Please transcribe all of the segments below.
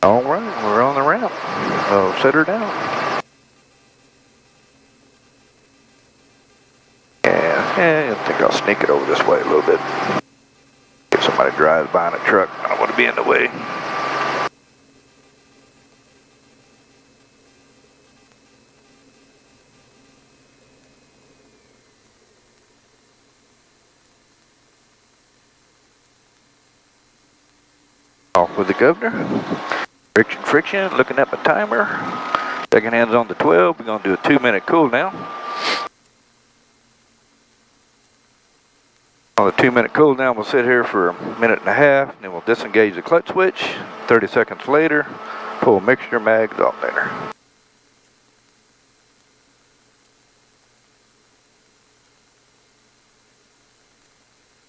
All right, we're on the ramp. So set her down. Yeah, I think I'll sneak it over this way a little bit. If somebody drives by in a truck, I don't want to be in the way. Off with the governor. Friction, looking at my timer. Second hand's on the 12. We're going to do a 2-minute cool down. On the 2-minute cool down, we'll sit here for a 1.5 minutes, then we'll disengage the clutch switch. 30 seconds later, pull mixture mags alternator.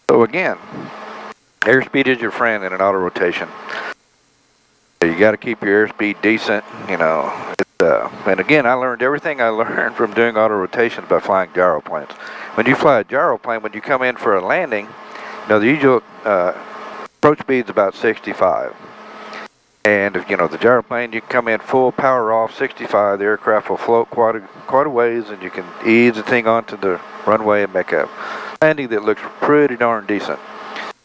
So again, airspeed is your friend in an auto rotation. You got to keep your airspeed decent, you know. And again, I learned everything I learned from doing auto rotations by flying gyroplanes. When you fly a gyroplane, when you come in for a landing, you know, the usual approach speed is about 65. And if, you know, the gyroplane, you can come in full power off 65, the aircraft will float quite a ways, and you can ease the thing onto the runway and make a landing that looks pretty darn decent.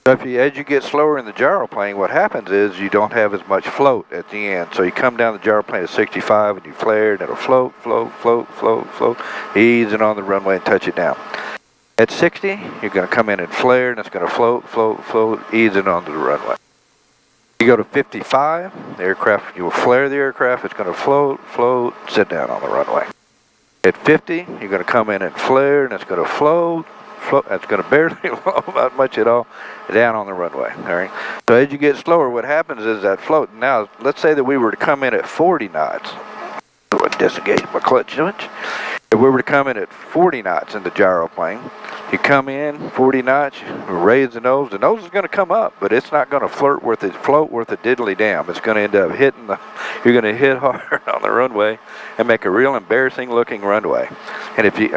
So as you get slower in the gyroplane, what happens is you don't have as much float at the end. So you come down the gyroplane at 65 and you flare, and it'll float, float, float, float, float, ease it on the runway and touch it down. At 60, you're going to come in and flare, and it's going to float, float, float, ease it onto the runway. You go to 55, the aircraft, you will flare the aircraft, it's going to float, float, sit down on the runway. At 50, you're going to come in and flare, and it's going to float, it's going to barely float, not much at all, down on the runway. All right. So as you get slower, what happens is that float. Now, let's say that we were to come in at 40 knots. So I disengage my clutch switch. If we were to come in at 40 knots in the gyroplane, you come in 40 knots, raise the nose is going to come up, but it's not going to float worth a diddly damn. It's going to end up hitting you're going to hit hard on the runway and make a real embarrassing looking runway. And if you,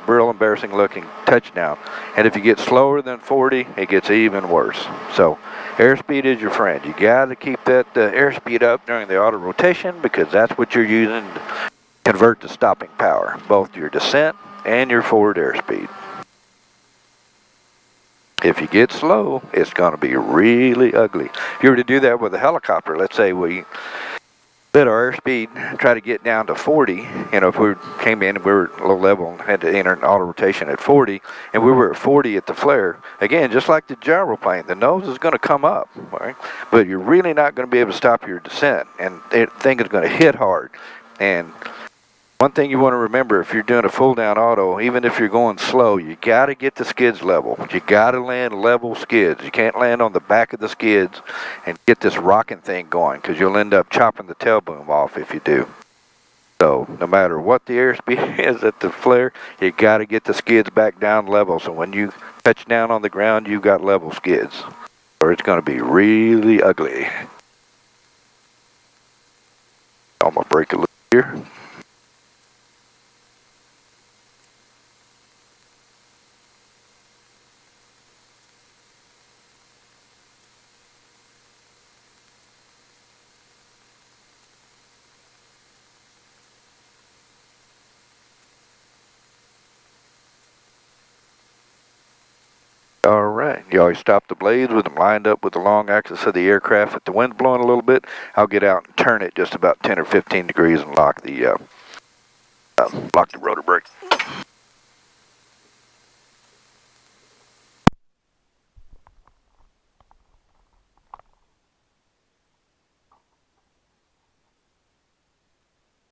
real embarrassing looking touchdown. And if you get slower than 40, it gets even worse. So airspeed is your friend. You got to keep that airspeed up during the auto rotation, because that's what you're using to convert to stopping power, both your descent and your forward airspeed. If you get slow, it's going to be really ugly. If you were to do that with a helicopter, let's say we let our airspeed try to get down to 40, you know, if we came in and we were low level and had to enter an auto rotation at 40, and we were at 40 at the flare, again, just like the gyroplane, the nose is going to come up, right? But you're really not going to be able to stop your descent, and the thing is going to hit hard. And one thing you want to remember, if you're doing a full down auto, even if you're going slow, you got to get the skids level. You got to land level skids. You can't land on the back of the skids and get this rocking thing going, because you'll end up chopping the tail boom off if you do. So no matter what the airspeed is at the flare, you got to get the skids back down level. So when you touch down on the ground, you've got level skids, or it's going to be really ugly. I'm going to brake a little here. All right, you always stop the blades with them lined up with the long axis of the aircraft. If the wind's blowing a little bit, I'll get out and turn it just about 10 or 15 degrees and lock the rotor brake.